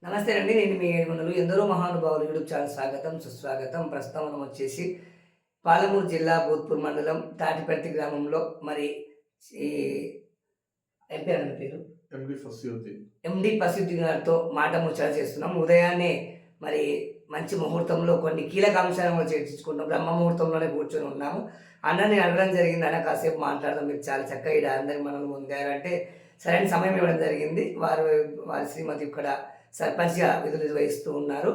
నమస్తే అండి. నేను మీ ఏడుకొండలు. ఎందరో మహానుభావులు యూట్యూబ్ ఛానల్ స్వాగతం, సుస్వాగతం. ప్రస్తుతం మనం వచ్చేసి పాలమూరు జిల్లా భూత్పూర్ మండలం తాటిపర్తి గ్రామంలో మరి ఈ ఏం పేరు పేరు ఎండి ఫసీయుద్దీన్ గారితో మాట ముచ్చట చేస్తున్నాం. ఉదయాన్నే మరి మంచి ముహూర్తంలో కొన్ని కీలక అంశాలను చర్చించుకుంటాం. బ్రహ్మ ముహూర్తంలోనే కూర్చొని ఉన్నాము. అన్నని అడగడం జరిగింది, అన్న కాసేపు మాట్లాడదాం, మీరు చాలా చక్కగా ఇక్కడ అందరికి మనల్ని పొందారంటే సరైన సమయం ఇవ్వడం జరిగింది. వారి శ్రీమతి ఇక్కడ సర్పంచ్గా విధులు నిర్వహిస్తూ ఉన్నారు.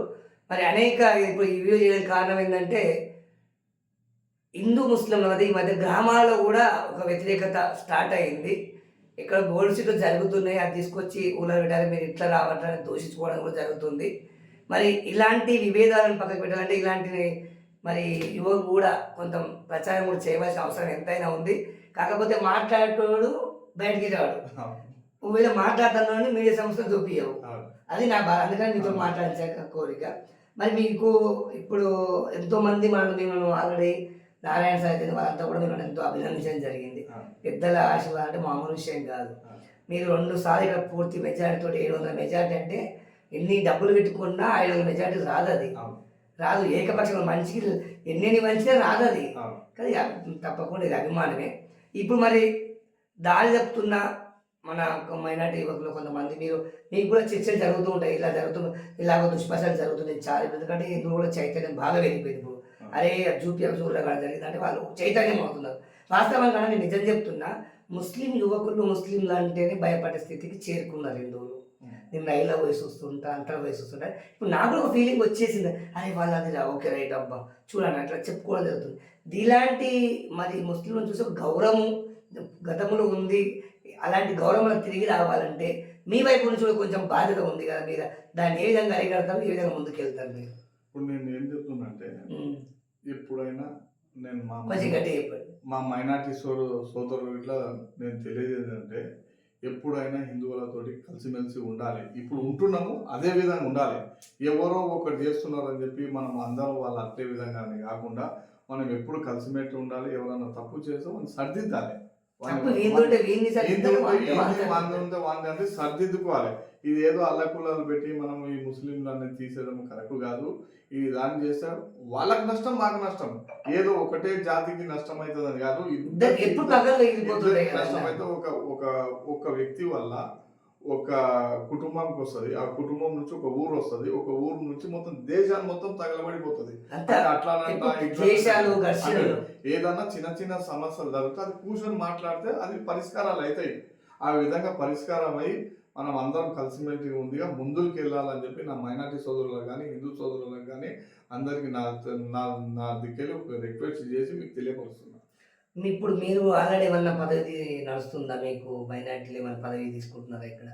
మరి అనేక ఇప్పుడు ఈ వీడియో చేయడానికి కారణం ఏంటంటే హిందూ ముస్లింల మధ్య ఈ మధ్య గ్రామాల్లో కూడా ఒక వ్యతిరేకత స్టార్ట్ అయింది. ఇక్కడ గోల్డ్ సీట్లు జరుగుతున్నాయి, అది తీసుకొచ్చి ఊళ్ళో పెట్టాలి, మీరు ఇట్లా రావట్లని దూషించుకోవడం కూడా జరుగుతుంది. మరి ఇలాంటి విభేదాలను పక్కకు పెట్టాలంటే ఇలాంటి మరి యువకు కూడా కొంత ప్రచారం కూడా చేయవలసిన అవసరం ఎంతైనా ఉంది. కాకపోతే మాట్లాడేటోడు బయటికి రాడు, నువ్వేదో మాట్లాడుతున్నావు మీడియా సంస్థలు చూపించవు. అది నా బాధ. అందుకని మీతో మాట్లాడించే కోరిక. మరి మీకు ఇప్పుడు ఎంతోమంది నేను ఆల్రెడీ నారాయణ సాహిత్య వాళ్ళంతా కూడా మీరు ఎంతో అభినందించడం జరిగింది. పెద్దల ఆశీర్వాదం అంటే మామూలు విషయం కాదు. మీరు 2 సార్లు ఇక్కడ పూర్తి మెజార్టీతో 700 మెజార్టీ అంటే ఎన్ని డబ్బులు పెట్టుకున్నా 500 మెజార్టీ రాదు. అది రాదు. ఏకపక్షంగా మనిషికి ఎన్ని మంచిగా రాదు అది. కానీ తప్పకుండా ఇది అభిమానమే. ఇప్పుడు మరి దారి తప్పుతున్న మన మైనార్టీ యువకులు కొంతమంది మీకు కూడా చర్చలు జరుగుతూ ఉంటాయి, ఇలా జరుగుతుంది, ఇలాగ దుష్ప్రచారం జరుగుతుంది చాలా. ఎందుకంటే ఇందులో కూడా చైతన్యం బాగా పెరిగిపోయింది. ఇప్పుడు అరే చూడగా జరిగింది అంటే వాళ్ళు చైతన్యం అవుతున్నారు. వాస్తవానికి నేను నిజం చెప్తున్నా, ముస్లిం యువకులు ముస్లింలు అంటేనే భయపడే స్థితికి చేరుకున్నారు హిందువులు. నేను రైల్లో వయసు వస్తుంటా, అంతర వయసు వస్తుంటా. ఇప్పుడు నాకు ఒక ఫీలింగ్ వచ్చేసింది, అరే వాళ్ళు అది ఓకే రైట్ అబ్బా చూడండి అట్లా చెప్పుకోవడం జరుగుతుంది. ఇలాంటి మరి ముస్లింలను చూసి ఒక గౌరవం గతంలో ఉంది. అలాంటి గౌరవం తిరిగి రావాలంటే మీ వైపు నుంచి కూడా కొంచెం బాధ్యత ఉంది కదా, మీరు దాన్ని ఏ విధంగా అరిగడతారు, ఏ విధంగా ముందుకు వెళ్తారు మీరు? ఇప్పుడు నేను ఏం చెప్తున్నా అంటే, ఎప్పుడైనా నేను మా మైనార్టీ సోదరులు ఇట్లా నేను తెలియజేది అంటే, ఎప్పుడైనా హిందువులతోటి కలిసిమెలిసి ఉండాలి. ఇప్పుడు ఉంటున్నాము, అదే విధంగా ఉండాలి. ఎవరో ఒకటి చేస్తున్నారని చెప్పి మనం అందరం వాళ్ళు అట్టే విధంగానే కాకుండా మనం ఎప్పుడు కలిసిమెలిసి ఉండాలి. ఎవరైనా తప్పు చేస్తే మనం సర్దిద్దాలి, అంటే సర్దిద్దుకోవాలి. ఇది ఏదో అల్లకుల్లాలు పెట్టి మనం ఈ ముస్లింలు అనేది తీసేయడం కరెక్ట్ కాదు. ఇది దాన్ని చేస్తే వాళ్ళకి నష్టం, మాకు నష్టం. ఏదో ఒకటే జాతికి నష్టం అవుతుందని కాదు, నష్టం అయితే ఒక వ్యక్తి వల్ల ఒక కుటుంబానికి వస్తుంది, ఆ కుటుంబం నుంచి ఒక ఊరు వస్తుంది, ఒక ఊరు నుంచి మొత్తం దేశాన్ని మొత్తం తగలబడిపోతుంది. అట్లా ఏదన్నా చిన్న చిన్న సమస్యలు జరిగితే అది కూర్చొని మాట్లాడితే అది పరిష్కారాలు అవుతాయి. ఆ విధంగా పరిష్కారం అయి మనం అందరం కలిసిమెలిసి ఉందిగా ముందుకు వెళ్ళాలని చెప్పి నా మైనార్టీ సోదరులకు కానీ హిందూ సోదరులకు కానీ అందరికి నా దిక్కెళ్ళి ఒక రిక్వెస్ట్ చేసి మీకు తెలియపరుస్తున్నాను. ఇప్పుడు మీరు ఆల్రెడీ ఏమన్నా పదవి నడుస్తుందా? మీకు మైనార్టీలు ఏమైనా పదవి తీసుకుంటున్నారా ఇక్కడ?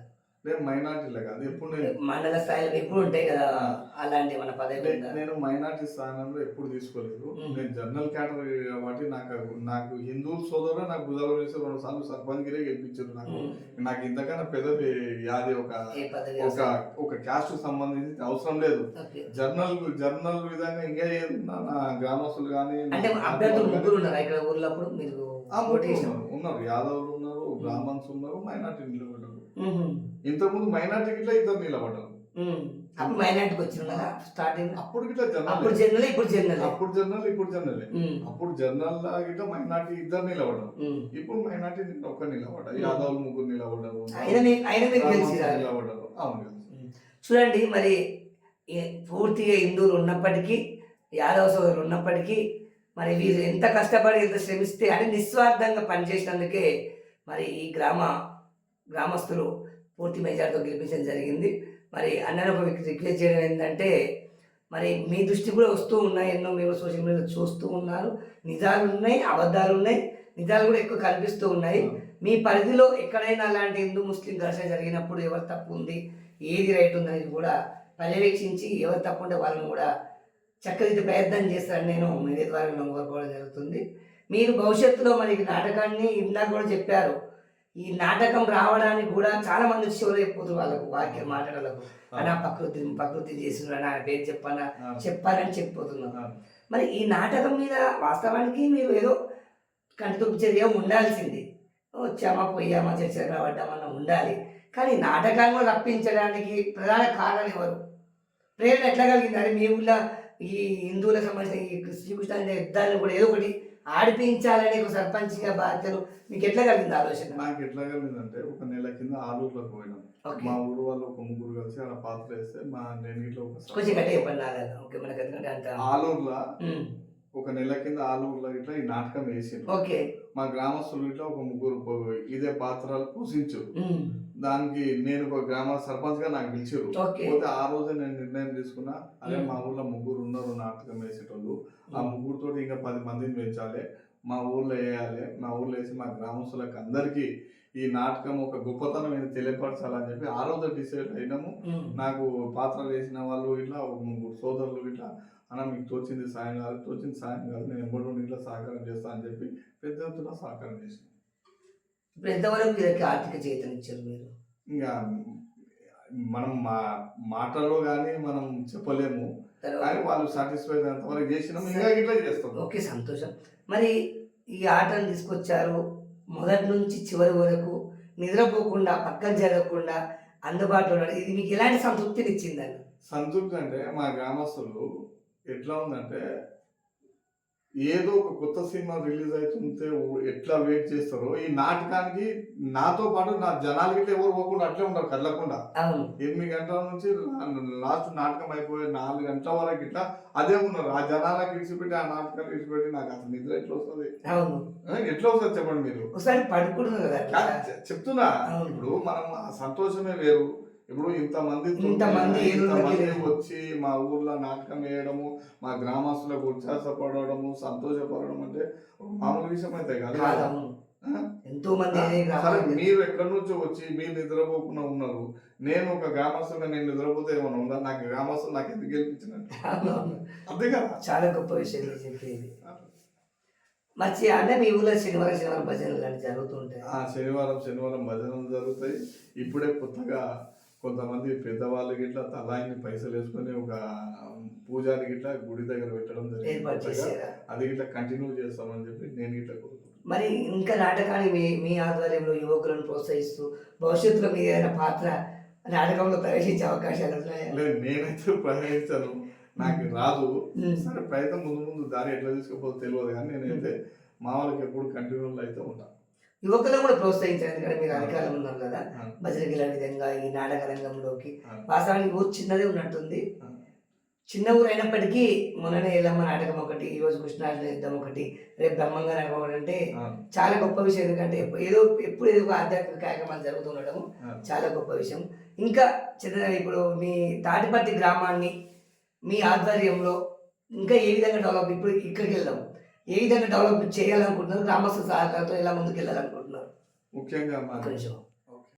నేను మైనార్టీలే కాదు, ఎప్పుడు నేను మండల స్థాయిలో ఎప్పుడు ఉంటాయి కదా అలాంటి మన పదవి. నేను మైనార్టీ స్థానంలో ఎప్పుడు తీసుకోలేదు. నేను జనరల్ కేటగిరీ కాబట్టి నాకు హిందూ సోదరులు నాకు బుధాలు వేసి 2 సార్లు సర్పంచ్గిరే గెలిపించారు. నాకు ఇంతకన్నా పెద్దది యాది ఒక క్యాస్ట్ సంబంధించి అవసరం లేదు. జర్నల్ విధంగా ఇంకా ఏదన్నా నా గ్రామస్తులు కానీ ఉన్నారు, యాదవులు ఉన్నారు, బ్రాహ్మణ్స్ ఉన్నారు, మైనార్టీ నిలబడ్డారు. ఇంతకుముందు మైనార్టీ గిట్లా 2 నిలబడ్డారు. అప్పుడు మైనార్టీకి వచ్చిన స్టార్టింగ్ అప్పుడు గిట్లా అప్పుడు జనరల్ ఇప్పుడు జనరల్ అప్పుడు జనరల్ గిట్లా మైనార్టీ 2 నిలబడ్డారు. ఇప్పుడు మైనార్టీ 1 నిలబడ్డారు, యాదవులు 3 నిలబడ్డారు, నిలబడ్డారు. అవును. చూడండి, మరి పూర్తిగా హిందువులు ఉన్నప్పటికీ, యాదవ సోదరులు ఉన్నప్పటికీ, మరి వీరు ఎంత కష్టపడి ఎంత శ్రమిస్తే అంటే నిస్వార్థంగా పనిచేసినందుకే మరి ఈ గ్రామస్తులు పూర్తి మెజార్టీతో గెలిపించడం జరిగింది. మరి అన్నను ఒక రిక్వెస్ట్ చేయడం ఏంటంటే, మరి మీ దృష్టి కూడా వస్తూ ఉన్నాయి, ఎన్నో మీరు సోషల్ మీడియాలో చూస్తూ ఉన్నారు, నిజాలు ఉన్నాయి, అబద్ధాలు ఉన్నాయి, నిజాలు కూడా ఎక్కువ కనిపిస్తూ ఉన్నాయి. మీ పరిధిలో ఎక్కడైనా అలాంటి హిందూ ముస్లిం ఘర్షణ జరిగినప్పుడు ఎవరు తప్పు ఉంది, ఏది రైట్ ఉందనేది కూడా పర్యవేక్షించి ఎవరు తప్పు ఉంటే వాళ్ళని కూడా చక్కదిద్దే ప్రయత్నం చేస్తారని నేను మీడియా ద్వారా కోరుకోవడం జరుగుతుంది. మీరు భవిష్యత్తులో మరి నాటకాన్ని ఇందాక కూడా చెప్పారు, ఈ నాటకం రావడానికి కూడా చాలా మంది షోలు అయిపోతున్నారు, వాళ్ళకు వాక్యం మాట్లాడాలకు అనా ప్రకృతి చేస్తున్నారు, నా పేరు చెప్పాలని చెప్పిపోతున్నారు. మరి ఈ నాటకం మీద వాస్తవానికి మీరు ఏదో కంటితుప్పు చర్య ఉండాల్సింది, వచ్చామా పోయామా చర్చ రావడ్డామన్నా ఉండాలి. కానీ నాటకాలను రప్పించడానికి ప్రధాన కారణం ఎవరు? ప్రేరణ ఎట్లా కలిగింది? అంటే మీ ఊళ్ళో ఈ హిందువులకు సంబంధించిన ఈ శ్రీకృష్ణ యుద్ధాలను కూడా ఏదో ఒకటి ఆడిపించాలనే ఒక సర్పంచ్గా బాధ్యతలు మీకు ఎట్లా కలిగింది ఆలోచన? నాకు ఎట్లా కలిగిందంటే ఒక నెల కింద ఆలూరులోకి పోయినాం. మా ఊరు వాళ్ళు ఒక ముగ్గురు కలిసి అలా పాత్ర వేస్తే నేను ఇట్లా కొంచెం గట్టిగా చెప్పండి. ఓకే, మనకి ఎందుకంటే అంత ఆలూరులో ఒక నెల కింద ఆలూరులో ఇట్లా ఈ నాటకం వేసిండ్రు. ఓకే, మా గ్రామస్తులు ఇట్లా ఒక ముగ్గురు ఇదే పాత్రలు పోషించు. దానికి నేను ఒక గ్రామ సర్పంచ్ గా నాకు పిలిచారు. పోతే ఆ రోజే నేను నిర్ణయం తీసుకున్నా, అదే మా ఊర్లో ముగ్గురు ఉన్నారు నాటకం వేసేటోళ్ళు, ఆ ముగ్గురుతో ఇంకా 10 మందిని పెంచాలి, మా ఊర్లో వేయాలి, మా ఊర్లో వేసి మా గ్రామస్తులకు అందరికీ ఈ నాటకం ఒక గొప్పతనం ఏది తెలియపరచాలని చెప్పి ఆ రోజు డిసైడ్ అయినాము. నాకు పాత్రలు వేసిన వాళ్ళు ఇట్లా ఒక ముగ్గురు సోదరులు ఇట్లా, అన్న మీకు తోచింది సాయం కాదు, నేను ఎంబడి ఇట్లా సహకారం చేస్తా అని చెప్పి పెద్ద ఎత్తున సహకారం చేసిన. ఇప్పుడు ఎంతవరకు వీళ్ళకి ఆర్థిక చైతన్యం మీరు? ఇంకా మనం మాటల్లో కానీ మనం చెప్పలేము, కానీ వాళ్ళు సాటిస్ఫై అంతవరకు చేసినాము, ఇంకా ఇట్లా చేస్తాం. ఓకే, సంతోషం. మరి ఈ ఆటను తీసుకొచ్చారు, మొదటి నుంచి చివరి వరకు నిద్రపోకుండా పక్కన జరగకుండా అందుబాటులో, ఇది మీకు ఎలాంటి సంతృప్తిని ఇచ్చిందని? సంతృప్తి అంటే మా గ్రామస్తులు ఎట్లా ఉందంటే, ఏదో ఒక కొత్త సినిమా రిలీజ్ అవుతుంటే ఎట్లా వెయిట్ చేస్తారో, ఈ నాటకానికి నాతో పాటు నా జనాలకి ఇట్లా ఎవరు పోకుండా అట్లే ఉంటారు కదలకుండా. 8 గంటల నుంచి లాస్ట్ నాటకం అయిపోయే 4 గంటల వరకు ఇట్లా అదే ఉన్నారు. ఆ జనాలకు ఇడిచిపెట్టి ఆ నాటకాలు ఇడిచిపెట్టి నాకు అసలు నిద్ర ఎట్లా వస్తుంది? ఎట్లా వస్తుంది చెప్పండి మీరు? ఒకసారి పడుకుంటున్నారు కదా చెప్తున్నా. ఇప్పుడు మనం ఆ సంతోషమే వేరు. ఇప్పుడు ఇంతమంది వచ్చి మా ఊర్లో నాటకం వేయడము, మా గ్రామస్తులకు ఉత్సాహపడము, సంతోషపడడం అంటే మామూలు విషయం అయితే కాదు. ఎంతో మంది మీరు ఎక్కడి నుంచో వచ్చి మీరు నిద్రపోకుండా ఉన్నారు, నేను ఒక గ్రామస్తులుగా నేను నిద్రపోతే ఏమైనా ఉందా? నాకు గ్రామస్తులు నాకు ఎందుకు గెలిపించినట్టు? అంతే కదా. చాలా గొప్ప విషయం చెప్పేది. మంచి అంటే మీ ఊళ్ళో శనివారం భజనలు లాంటి జరుగుతుంటాయి. శనివారం భజనలు జరుగుతాయి. ఇప్పుడే కొత్తగా కొంతమంది పెద్దవాళ్ళు గిట్లా తలాయిని పైసలు వేసుకొని ఒక పూజారి గిట్లా గుడి దగ్గర పెట్టడం జరిగింది. అది గిట్లా కంటిన్యూ చేస్తామని చెప్పి నేను గిట్లా కోరుకుంటున్నాను. మరి ఇంకా నాటకాన్ని మీ ఆధ్వర్యంలో యువకులను ప్రోత్సహిస్తూ భవిష్యత్తులో మీ ఏదైనా పాత్ర నాటకంలో ప్రవేశించే అవకాశాలు ఉన్నాయా? లేదు, నేనైతే ప్రవేశించాను, నాకు రాదు. సరే, ప్రయత్నం ముందు దారి ఎట్లా తీసుకుపోతే తెలియదు, కానీ నేనైతే మా వాళ్ళకి ఎప్పుడు కంటిన్యూలో అయితే ఉంటాను. యువకులను కూడా ప్రోత్సహించారు, ఎందుకంటే మీరు అధికారం ఉన్నారు కదా, భజనకి వెళ్ళే విధంగా ఈ నాటక రంగంలోకి. వాస్తవానికి ఊరు చిన్నదే ఉన్నట్టుంది, చిన్న ఊరు అయినప్పటికీ మొన్ననే ఎల్లమ్మ నాటకం ఒకటి, ఈరోజు కృష్ణార్జున యుద్ధం ఒకటి, రేపు బ్రహ్మంగా నాటకం ఒకటి అంటే చాలా గొప్ప విషయం. ఎందుకంటే ఎప్పుడు ఏదో ఆధ్యాత్మిక కార్యక్రమాలు జరుగుతుండడం చాలా గొప్ప విషయం. ఇంకా ఇప్పుడు మీ తాటిపర్తి గ్రామాన్ని మీ ఆధ్వర్యంలో ఇంకా ఏ విధంగా డెవలప్, ఇప్పుడు ఇక్కడికి వెళ్దాం, ఏ విధంగా డెవలప్ చేయాలనుకుంటున్నారు, గ్రామస్తుల సహకారంతో ఎలా ముందుకు వెళ్ళాలనుకుంటున్నారు? ముఖ్యంగా